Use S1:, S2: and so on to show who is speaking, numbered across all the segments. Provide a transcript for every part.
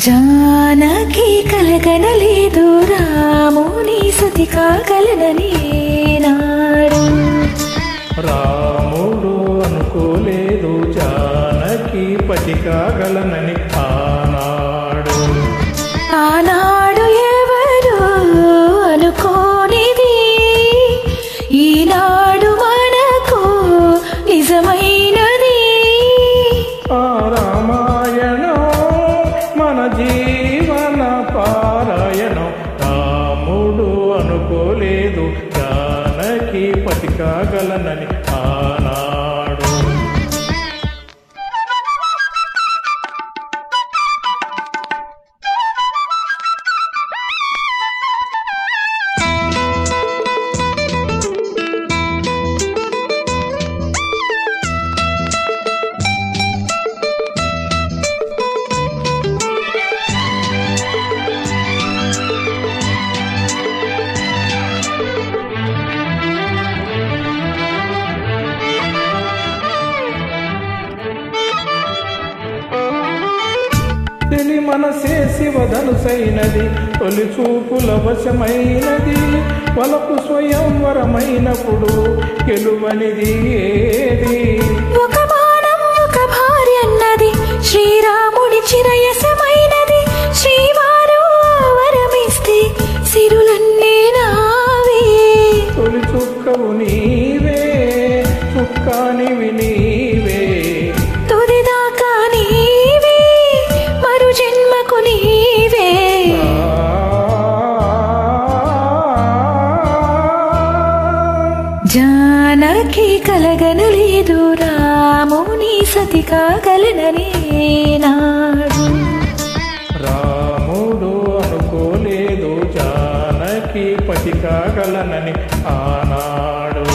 S1: జానకి కలగనలేదు రాముని సతి కాగలనని నాడు.
S2: రాముడు అనుకోలేదు జానకి పతి కాగలనని ఆనాడు.
S1: ఆనాడు ఎవరు అనుకోనిది ఈనాడు మనకు నిజమైనది.
S2: ఆ రామాయణం మన జీవన పారాయణం. రాముడు అనుకోలేదు జానకి పతి కాగలనని ఆనాడు. తెలి మనసే శివధనుసైనది తొలి చూపుల వశమైనది. వలపు స్వయంవరమైనప్పుడు గెలువనిది ఏది?
S1: ఒక బాణం ఒక భార్య అన్నది శ్రీరాముడి చిరయసమైనది. శ్రీవారు వరమిస్తే సిరులన్నీ నావే.
S2: తొలి చుక్కవు నీవే చుక్కానివి నీవే.
S1: తుదిదాకా నీవే మరు జన్మకు నీవే. జానకి కలగనలేదు రాముని సతి కాగలనని నాడు.
S2: రాముడు అనుకోలేదు జానకి పతి కాగలనని ఆనాడు.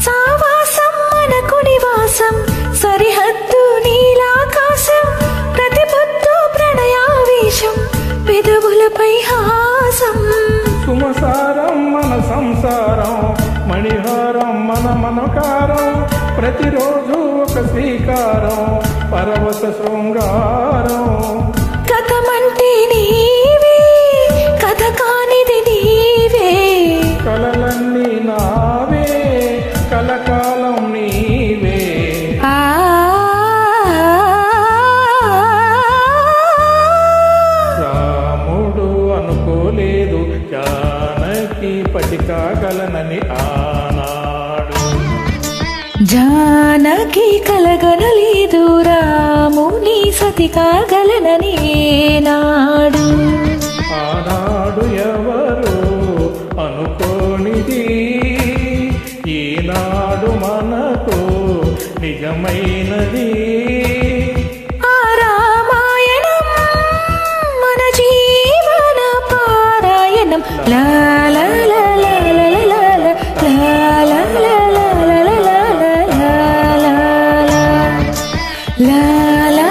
S1: సావాసం మనకు నివాసం సరిహద్దు నీలాకాశం. ప్రతి పొద్దు ప్రణయావేశం పెదవులపై హాసం.
S2: సుమసారం మన సంసారం మణిహారం మన మనకారం. ప్రతిరోజు ఒక స్వీకారం పరవశ శృంగారం.
S1: కథమంటే నీవే కథ కానిది నీవే.
S2: కలలన్నీ నావే కలకాలం నీవే. రాముడు అనుకోలేదు జానకి పతి కాగలనని ఆనాడు.
S1: జానకి కలగనలేదు రాముని సతి కాగలనని నాడు.
S2: ఆనాడు ఎవరు అనుకోనిది ఈనాడు మనకు నిజమైనది.
S1: ఆ రామాయణం మన జీవన పారాయణం. లా లా లా లా లా లా లా లా లా లా లా లా లా లా లా లా లా లా.